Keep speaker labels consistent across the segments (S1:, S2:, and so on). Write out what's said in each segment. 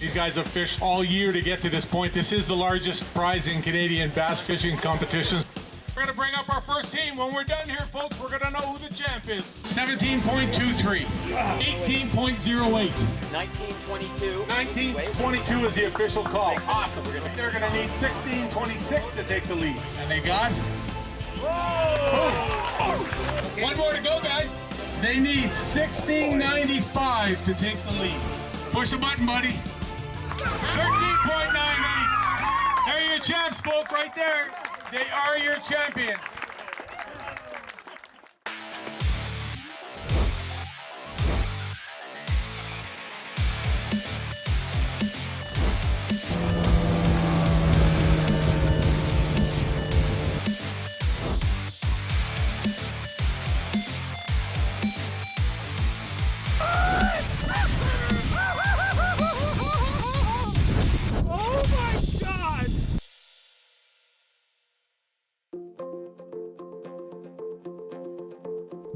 S1: These guys have fished all year to get to this point. This is the largest prize in Canadian bass fishing competitions. We're gonna bring up our first team. When we're done here, folks, we're gonna know who the champ is. 17.23, 18.08.
S2: 1922.
S1: 1922 is the official call. Awesome. They're gonna need 16.26 to take the lead. And they got... Whoa! One more to go, guys. They need 16.95 to take the lead. Push the button, buddy. 13.98. They're your champs, folk, right there. They are your champions.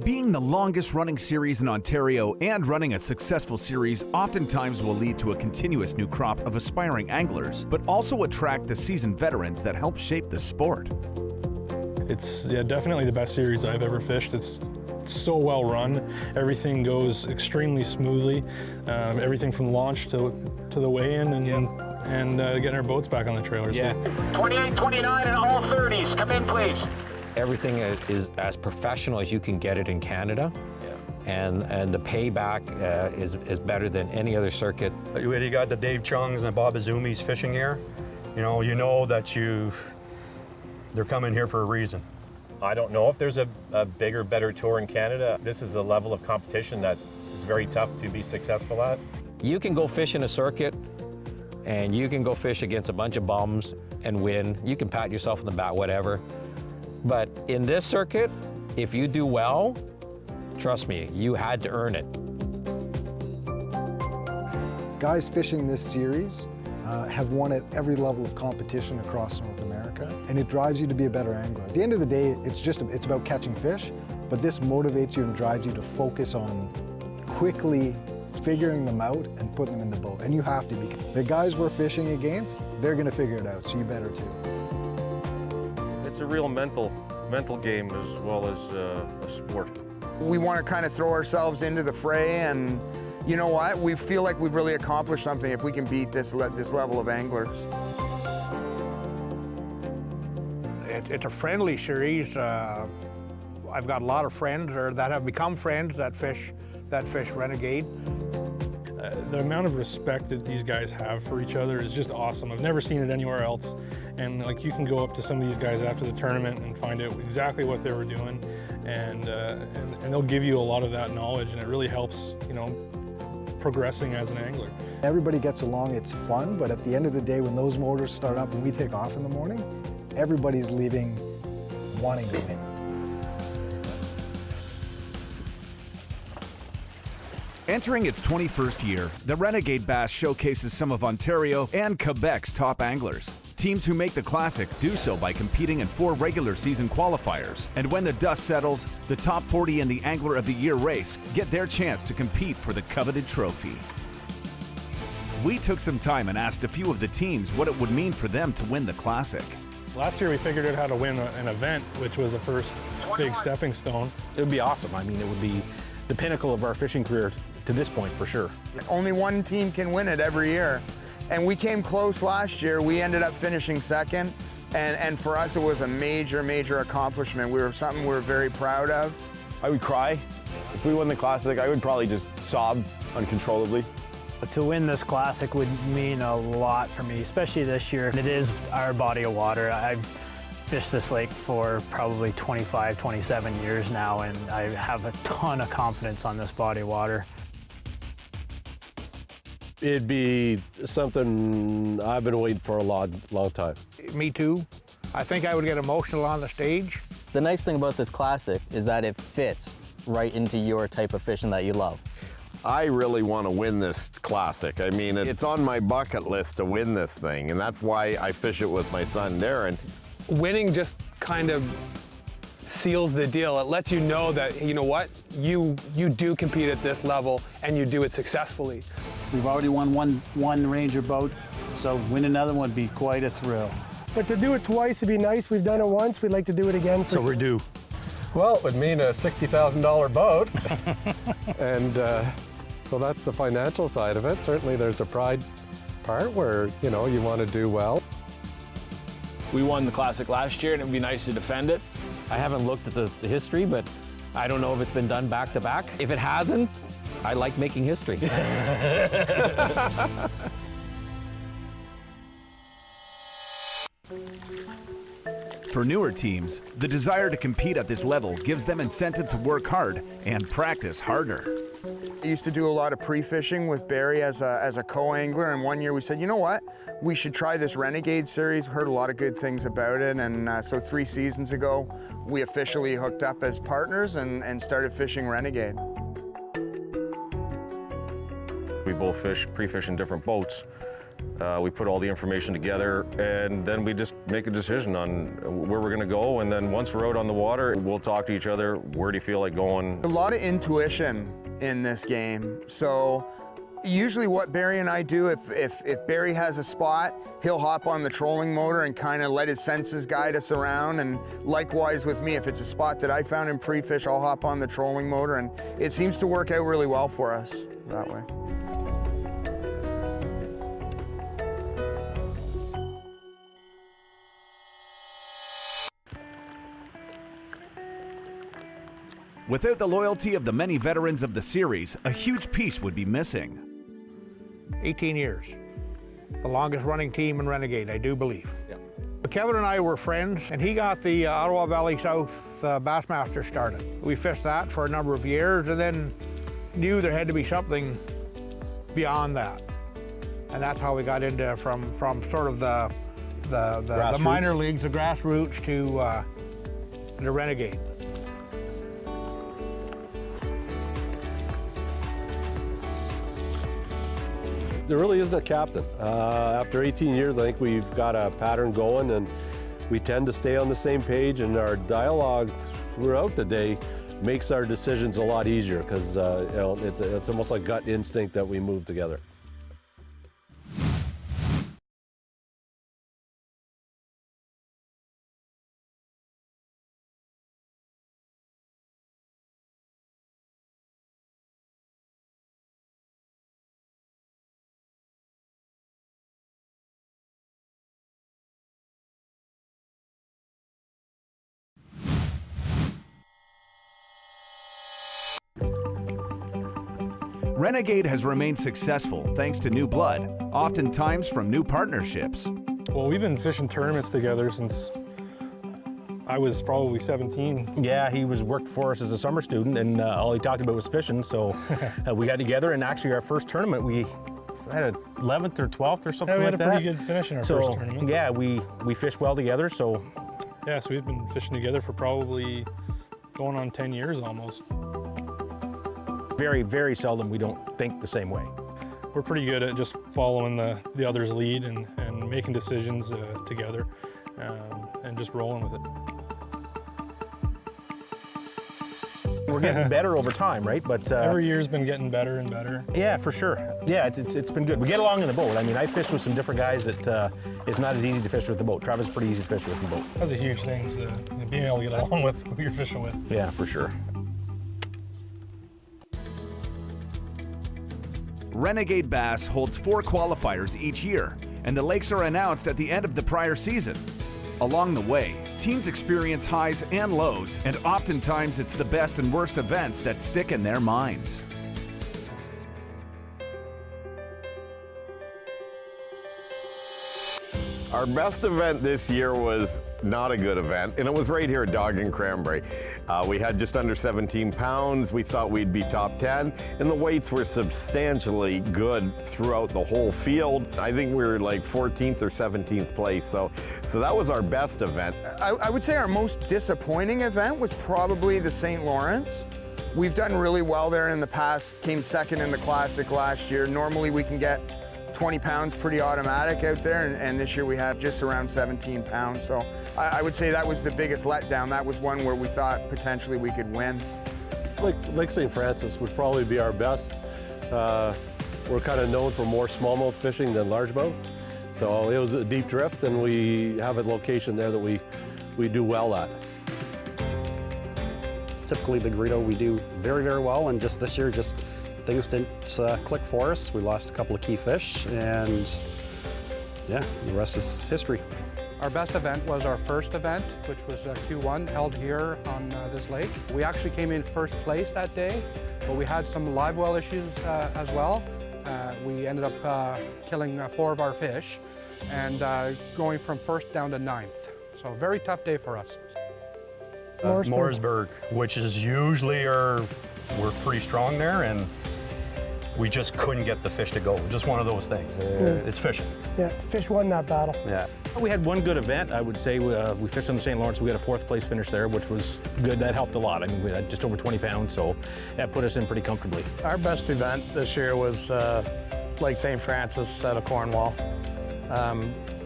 S3: Being the longest running series in Ontario and running a successful series oftentimes will lead to a continuous new crop of aspiring anglers, but also attract the seasoned veterans that help shape the sport.
S4: It's definitely the best series I've ever fished. It's so well run. Everything goes extremely smoothly. Everything from launch to the weigh-in and getting our boats back on the trailers.
S2: Yeah.
S4: So.
S2: 28, 29, and all 30s. Come in, please.
S5: Everything is as professional as you can get it in Canada, and the payback is better than any other circuit.
S6: You got the Dave Chung's and the Bob Azumi's fishing here. You know that they're coming here for a reason.
S7: I don't know if there's a bigger, better tour in Canada. This is a level of competition that is very tough to be successful at.
S5: You can go fish in a circuit, and you can go fish against a bunch of bums and win. You can pat yourself on the back, whatever. But in this circuit, if you do well, trust me, you had to earn it.
S8: Guys fishing this series have won at every level of competition across North America, and it drives you to be a better angler. At the end of the day, it's about catching fish, but this motivates you and drives you to focus on quickly figuring them out and putting them in the boat. And you have to, because the guys we're fishing against, they're gonna figure it out, so you better too.
S9: It's a real mental game as well as a sport.
S10: We want to kind of throw ourselves into the fray, and you know what? We feel like we've really accomplished something if we can beat this level of anglers.
S11: It's a friendly series. I've got a lot of friends that have become friends that fish Renegade.
S4: The amount of respect that these guys have for each other is just awesome. I've never seen it anywhere else. And like, you can go up to some of these guys after the tournament and find out exactly what they were doing, and they'll give you a lot of that knowledge, and it really helps, progressing as an angler.
S8: Everybody gets along, it's fun, but at the end of the day, when those motors start up and we take off in the morning, everybody's leaving wanting to win.
S3: Entering its 21st year, the Renegade Bass showcases some of Ontario and Quebec's top anglers. Teams who make the Classic do so by competing in 4 regular season qualifiers. And when the dust settles, the top 40 in the Angler of the Year race get their chance to compete for the coveted trophy. We took some time and asked a few of the teams what it would mean for them to win the Classic.
S4: Last year we figured out how to win an event, which was the first big stepping stone.
S12: It would be awesome. I mean, it would be the pinnacle of our fishing career to this point, for sure.
S10: Only one team can win it every year. And we came close last year. We ended up finishing second. And for us, it was a major, major accomplishment. Something we were very proud of.
S13: I would cry. If we won the Classic, I would probably just sob uncontrollably.
S14: To win this Classic would mean a lot for me, especially this year. It is our body of water. I've fished this lake for probably 25, 27 years now, and I have a ton of confidence on this body of water.
S13: It'd be something I've been waiting for a long time.
S11: Me too. I think I would get emotional on the stage.
S15: The nice thing about this Classic is that it fits right into your type of fishing that you love.
S16: I really want to win this Classic. I mean, it's on my bucket list to win this thing, and that's why I fish it with my son, Darren.
S17: Winning just kind of seals the deal. It lets you know that, you know what, you do compete at this level and you do it successfully.
S18: We've already won one Ranger boat, so win another one would be quite a thrill.
S19: But to do it twice would be nice. We've done it once. We'd like to do it again.
S12: So we're due.
S20: Well, it would mean a $60,000 boat. And so that's the financial side of it. Certainly there's a pride part where, you know, you want to do well.
S21: We won the Classic last year and it would be nice to defend it.
S5: I haven't looked at the history, but I don't know if it's been done back to back. If it hasn't, I like making history.
S3: For newer teams, the desire to compete at this level gives them incentive to work hard and practice harder.
S10: I used to do a lot of pre-fishing with Barry as a co-angler, and one year we said, you know what, we should try this Renegade series. Heard a lot of good things about it, and so 3 seasons ago, we officially hooked up as partners and started fishing Renegade.
S9: We both pre-fish in different boats. We put all the information together, and then we just make a decision on where we're going to go, and then once we're out on the water, we'll talk to each other. Where do you feel like going?
S10: A lot of intuition in this game. So usually what Barry and I do, if Barry has a spot, he'll hop on the trolling motor and kind of let his senses guide us around. And likewise with me, if it's a spot that I found in pre-fish, I'll hop on the trolling motor, and it seems to work out really well for us that way.
S3: Without the loyalty of the many veterans of the series, a huge piece would be missing.
S11: 18 years. The longest running team in Renegade, I do believe. Yep. Kevin and I were friends, and he got the Ottawa Valley South Bassmaster started. We fished that for a number of years and then knew there had to be something beyond that. And that's how we got into from sort of the minor leagues, the grassroots, to the Renegade.
S20: There really isn't a captain. After 18 years, I think we've got a pattern going, and we tend to stay on the same page, and our dialogue throughout the day makes our decisions a lot easier because you know, it's almost like gut instinct that we move together.
S3: Renegade has remained successful thanks to new blood, oftentimes from new partnerships.
S4: Well, we've been fishing tournaments together since I was probably 17.
S12: Yeah, he worked for us as a summer student, and all he talked about was fishing, so we got together, and actually our first tournament, we had a 11th or 12th or something like that.
S4: We had a pretty good finish in our first tournament.
S12: Yeah, we fished well together, so.
S4: Yeah, so we've been fishing together for probably going on 10 years almost.
S12: Very, very seldom we don't think the same way.
S4: We're pretty good at just following the other's lead and making decisions together and just rolling with it.
S12: We're getting better over time, right? But
S4: every year's been getting better and better.
S12: Yeah, for sure. Yeah, it's been good. We get along in the boat. I mean, I fished with some different guys that it's not as easy to fish with the boat. Travis is pretty easy to fish with the boat.
S4: That's a huge thing, so being able to get along with who you're fishing with.
S12: Yeah, for sure.
S3: Renegade Bass holds 4 qualifiers each year, and the lakes are announced at the end of the prior season. Along the way, teams experience highs and lows, and oftentimes it's the best and worst events that stick in their minds.
S16: Our best event this year was not a good event, and it was right here at Dog and Cranberry. We had just under 17 pounds. We thought we'd be top 10, and the weights were substantially good throughout the whole field. I think we were like 14th or 17th place, so that was our best event.
S10: I would say our most disappointing event was probably the St. Lawrence. We've done really well there in the past, came second in the Classic last year. Normally we can get 20 pounds pretty automatic out there, and this year we had just around 17 pounds. So I would say that was the biggest letdown. That was one where we thought potentially we could win.
S20: Lake St. Francis would probably be our best. we're kind of known for more smallmouth fishing than largemouth. So it was a deep drift, and we have a location there that we do well at.
S1: Typically the Greedo we do very, very well, and just this year things didn't click for us. We lost a couple of key fish, and yeah, the rest is history.
S22: Our best event was our first event, which was Q1, held here on this lake. We actually came in first place that day, but we had some live well issues as well. We ended up killing 4 of our fish and going from first down to 9th. So a very tough day for us.
S6: Mooresburg, which is usually we're pretty strong there, and we just couldn't get the fish to go. Just one of those things. It's fishing.
S19: Yeah, fish won that battle.
S6: Yeah.
S12: We had one good event, I would say. We fished on the St. Lawrence. We had a 4th place finish there, which was good. That helped a lot. I mean, we had just over 20 pounds, so that put us in pretty comfortably.
S23: Our best event this year was Lake St. Francis out of Cornwall.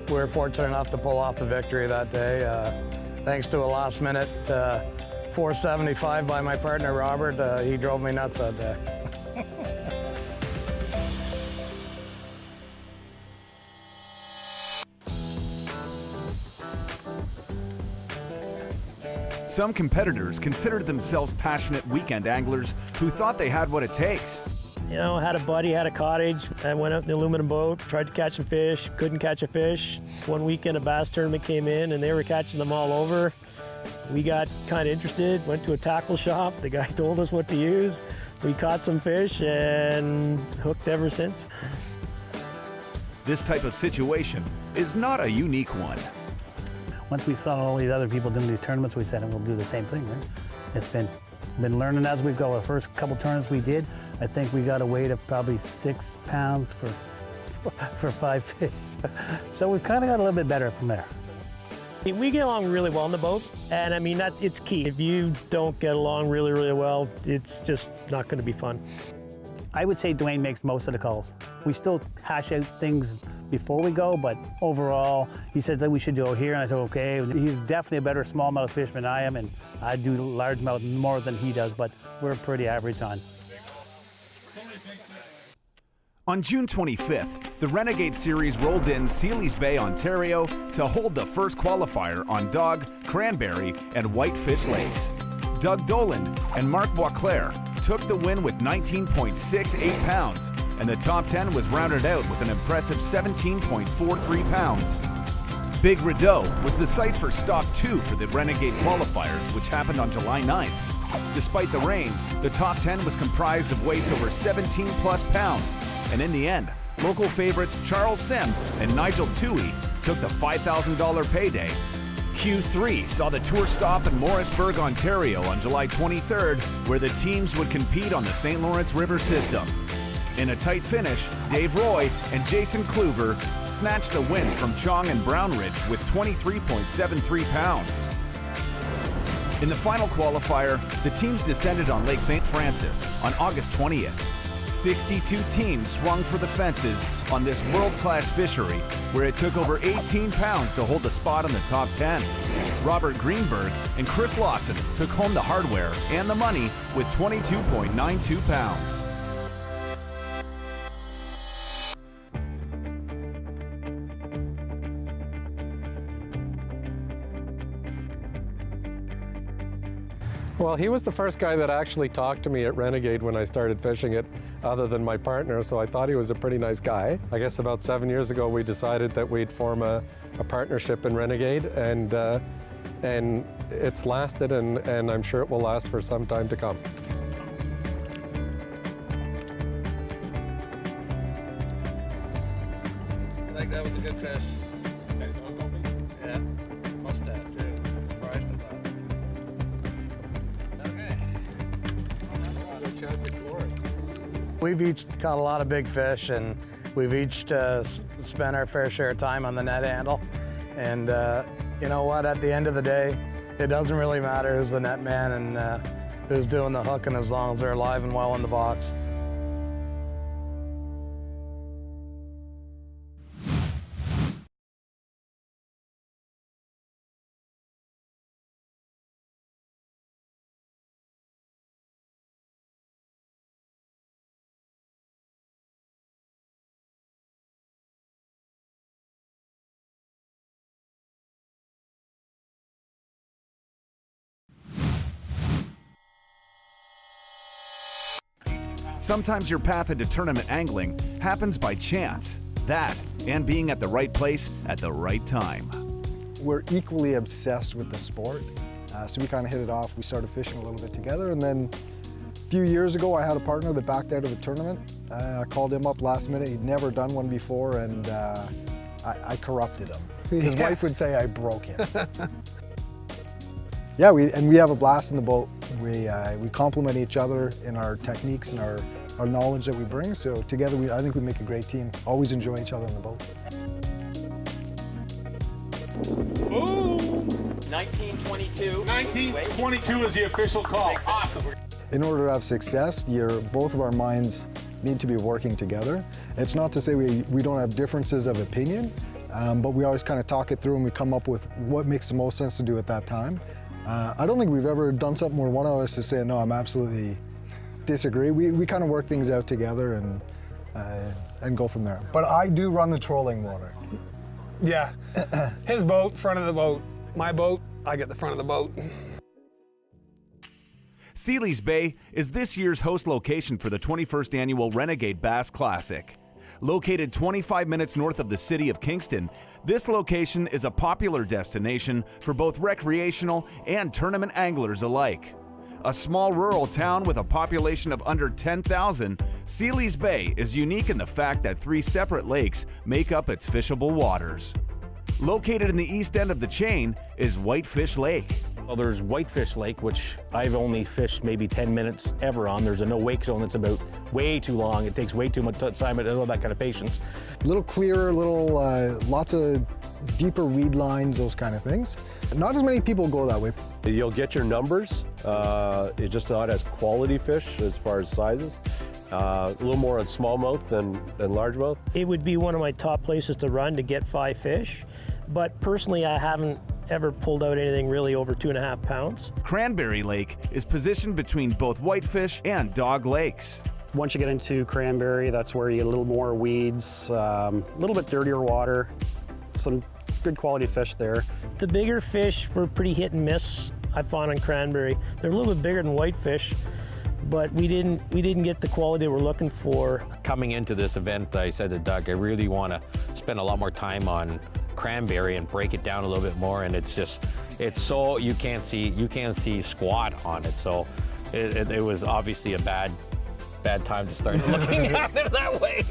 S23: We were fortunate enough to pull off the victory that day. Thanks to a last-minute 475 by my partner, Robert. He drove me nuts that day.
S3: Some competitors considered themselves passionate weekend anglers who thought they had what it takes.
S24: You know, had a buddy, had a cottage. I went out in the aluminum boat, tried to catch some fish, couldn't catch a fish. One weekend a bass tournament came in and they were catching them all over. We got kind of interested, went to a tackle shop. The guy told us what to use. We caught some fish and hooked ever since.
S3: This type of situation is not a unique one.
S18: Once we saw all these other people doing these tournaments, we said, we'll do the same thing, right? It's been learning as we go. The first couple tournaments we did, I think we got a weight of probably 6 pounds for 5 fish. So we've kind of got a little bit better from there.
S24: We get along really well on the boat, and I mean, it's key. If you don't get along really, really well, it's just not going to be fun.
S18: I would say Dwayne makes most of the calls. We still hash out things before we go, but overall, he said that we should go here, and I said, okay. He's definitely a better smallmouth fisherman than I am, and I do largemouth more than he does, but we're pretty average on.
S3: On June 25th, the Renegade Series rolled in Sealy's Bay, Ontario to hold the first qualifier on Dog, Cranberry, and Whitefish Lakes. Doug Dolan and Mark Boisclair took the win with 19.68 pounds, and the top 10 was rounded out with an impressive 17.43 pounds. Big Rideau was the site for Stock 2 for the Renegade qualifiers, which happened on July 9th. Despite the rain, the top 10 was comprised of weights over 17 plus pounds, and in the end, local favorites Charles Sim and Nigel Toohey took the $5,000 payday. Q3 saw the tour stop in Morrisburg, Ontario on July 23rd, where the teams would compete on the St. Lawrence River system. In a tight finish, Dave Roy and Jason Kluver snatched the win from Chong and Brownridge with 23.73 pounds. In the final qualifier, the teams descended on Lake St. Francis on August 20th. 62 teams swung for the fences on this world-class fishery, where it took over 18 pounds to hold the spot in the top 10. Robert Greenberg and Chris Lawson took home the hardware and the money with 22.92 pounds.
S25: Well, he was the first guy that actually talked to me at Renegade when I started fishing it, other than my partner, so I thought he was a pretty nice guy. I guess about 7 years ago we decided that we'd form a partnership in Renegade, and it's lasted, and I'm sure it will last for some time to come.
S26: I think that was a good fish. Yeah, must have too. Surprised at that.
S23: We've each caught a lot of big fish, and we've each spent our fair share of time on the net handle. And you know what, at the end of the day, it doesn't really matter who's the net man and who's doing the hooking, as long as they're alive and well in the box.
S3: Sometimes your path into tournament angling happens by chance. That, and being at the right place at the right time.
S2: We're equally obsessed with the sport, so we kind of hit it off. We started fishing a little bit together, and then a few years ago I had a partner that backed out of the tournament. I called him up last minute. He'd never done one before, and I corrupted him. His wife would say I broke him. Yeah, we have a blast in the boat. We complement each other in our techniques and our knowledge that we bring. So together, I think we make a great team. Always enjoy each other in the boat.
S7: Boom! 1922.
S8: 1922 is the official call. Awesome.
S2: In order to have success, both of our minds need to be working together. It's not to say we don't have differences of opinion, but we always kind of talk it through and we come up with what makes the most sense to do at that time. I don't think we've ever done something where one of us is saying, no, I'm absolutely disagree. We kind of work things out together and go from there. But I do run the trolling motor.
S17: Yeah. His boat, front of the boat. My boat, I get the front of the boat.
S3: Sealy's Bay is this year's host location for the 21st annual Renegade Bass Classic. Located 25 minutes north of the city of Kingston, this location is a popular destination for both recreational and tournament anglers alike. A small rural town with a population of under 10,000, Sealy's Bay is unique in the fact that 3 separate lakes make up its fishable waters. Located in the east end of the chain is Whitefish Lake.
S12: Well, there's Whitefish Lake, which I've only fished maybe 10 minutes ever on. There's a no wake zone that's about way too long. It takes way too much time. I don't have that kind of patience.
S2: A little clearer, lots of deeper weed lines, those kind of things. Not as many people go that way.
S20: You'll get your numbers. It's just not as quality fish as far as sizes. A little more on smallmouth than largemouth.
S24: It would be one of my top places to run to get 5 fish, but personally I haven't ever pulled out anything really over 2.5 pounds.
S3: Cranberry Lake is positioned between both Whitefish and Dog Lakes.
S1: Once you get into Cranberry, that's where you get a little more weeds, a little bit dirtier water, some good quality fish there.
S24: The bigger fish were pretty hit and miss, I found on Cranberry. They're a little bit bigger than Whitefish, but we didn't get the quality we're looking for.
S5: Coming into this event, I said to Doug, I really want to spend a lot more time on Cranberry and break it down a little bit more, and it's so you can't see squat on it. So it was obviously a bad time to start looking at it that way.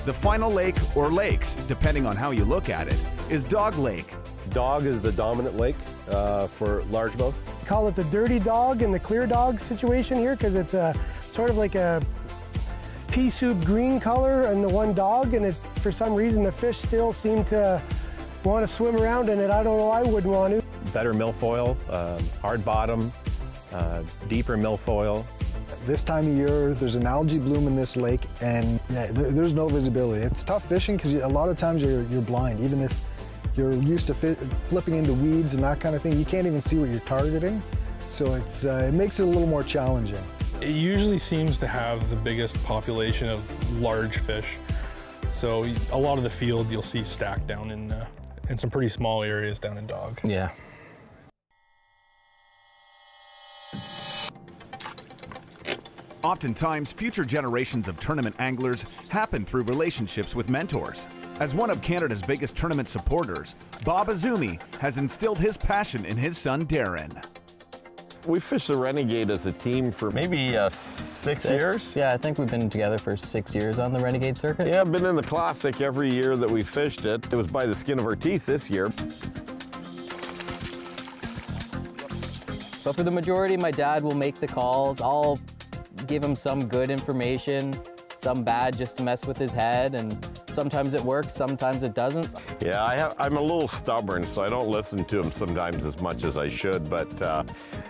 S3: The final lake, or lakes, depending on how you look at it, is Dog Lake.
S20: Dog is the dominant lake for largemouth.
S19: We call it the dirty dog and the clear dog situation here because it's a sort of like a pea soup green color in the one dog, and for some reason the fish still seem to want to swim around in it. I don't know, I wouldn't want to.
S12: Better milfoil, hard bottom, deeper milfoil.
S2: This time of year, there's an algae bloom in this lake, and there's no visibility. It's tough fishing because a lot of times you're blind. Even if you're used to flipping into weeds and that kind of thing, you can't even see what you're targeting. So it makes it a little more challenging.
S4: It usually seems to have the biggest population of large fish. So a lot of the field you'll see stacked down in some pretty small areas down in Dog.
S12: Yeah.
S3: Oftentimes, future generations of tournament anglers happen through relationships with mentors. As one of Canada's biggest tournament supporters, Bob Azumi has instilled his passion in his son, Darren.
S16: We fished the Renegade as a team for maybe 6 years.
S13: Yeah, I think we've been together for 6 years on the Renegade circuit.
S16: Yeah, I've been in the Classic every year that we fished it. It was by the skin of our teeth this year.
S13: But for the majority, my dad will make the calls. I'll give him some good information, some bad just to mess with his head, and sometimes it works, sometimes it doesn't.
S16: Yeah, I'm a little stubborn, so I don't listen to him sometimes as much as I should, but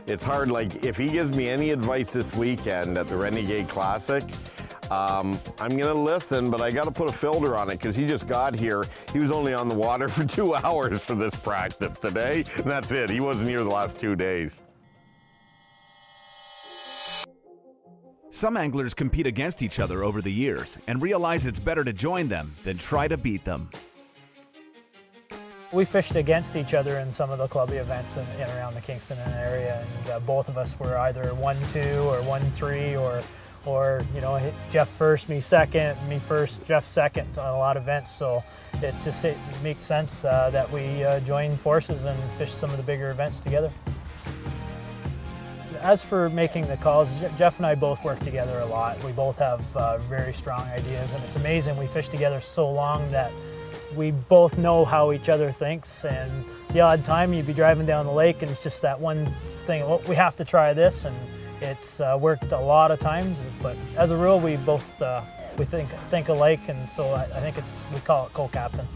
S16: it's hard. Like, if he gives me any advice this weekend at the Renegade Classic, I'm gonna listen, but I gotta put a filter on it because he just got here. He was only on the water for 2 hours for this practice today, and that's it. He wasn't here the last 2 days.
S3: Some anglers compete against each other over the years and realize it's better to join them than try to beat them.
S9: We fished against each other in some of the clubby events in around the Kingston area, and both of us were either 1-2 or 1-3, or you know, Jeff first, me second, me first, Jeff second on a lot of events. So it makes sense that we join forces and fish some of the bigger events together. As for making the calls, Jeff and I both work together a lot. We both have very strong ideas, and it's amazing. We fish together so long that we both know how each other thinks, and the odd time you'd be driving down the lake and it's just that one thing, well, we have to try this, and it's worked a lot of times, but as a rule we both we think alike, and so I think we call it co-captain.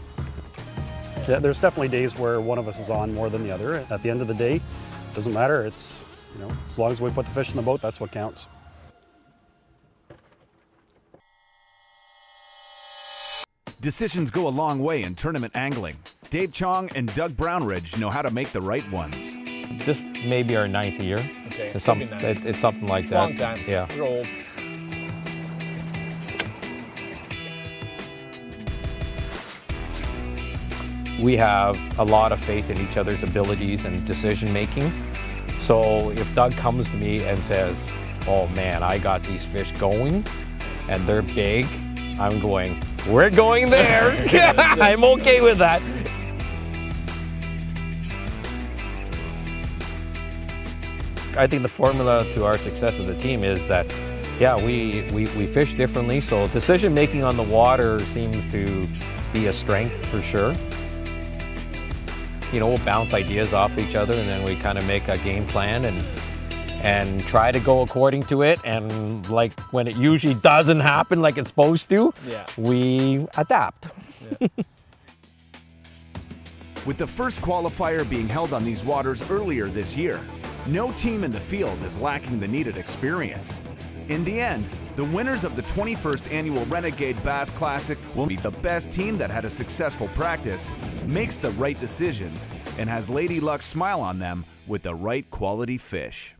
S1: Yeah, there's definitely days where one of us is on more than the other. At the end of the day, it doesn't matter. It's, you know, as long as we put the fish in the boat, that's what counts.
S3: Decisions go a long way in tournament angling. Dave Chong and Doug Brownridge know how to make the right ones.
S5: This may be our 9th year.
S10: Okay,
S5: It's something like that.
S10: Long time.
S5: Yeah.
S10: You're old.
S5: We have a lot of faith in each other's abilities and decision making. So if Doug comes to me and says, oh man, I got these fish going and they're big, I'm going, we're going there. I'm okay with that. I think the formula to our success as a team is that, yeah, we fish differently. So decision making on the water seems to be a strength for sure. You know, we'll bounce ideas off each other, and then we kind of make a game plan and try to go according to it. And like when it usually doesn't happen like it's supposed to,
S10: Yeah.
S5: we adapt.
S10: Yeah.
S3: With the first qualifier being held on these waters earlier this year, no team in the field is lacking the needed experience. In the end, the winners of the 21st Annual Renegade Bass Classic will be the best team that had a successful practice, makes the right decisions, and has Lady Luck smile on them with the right quality fish.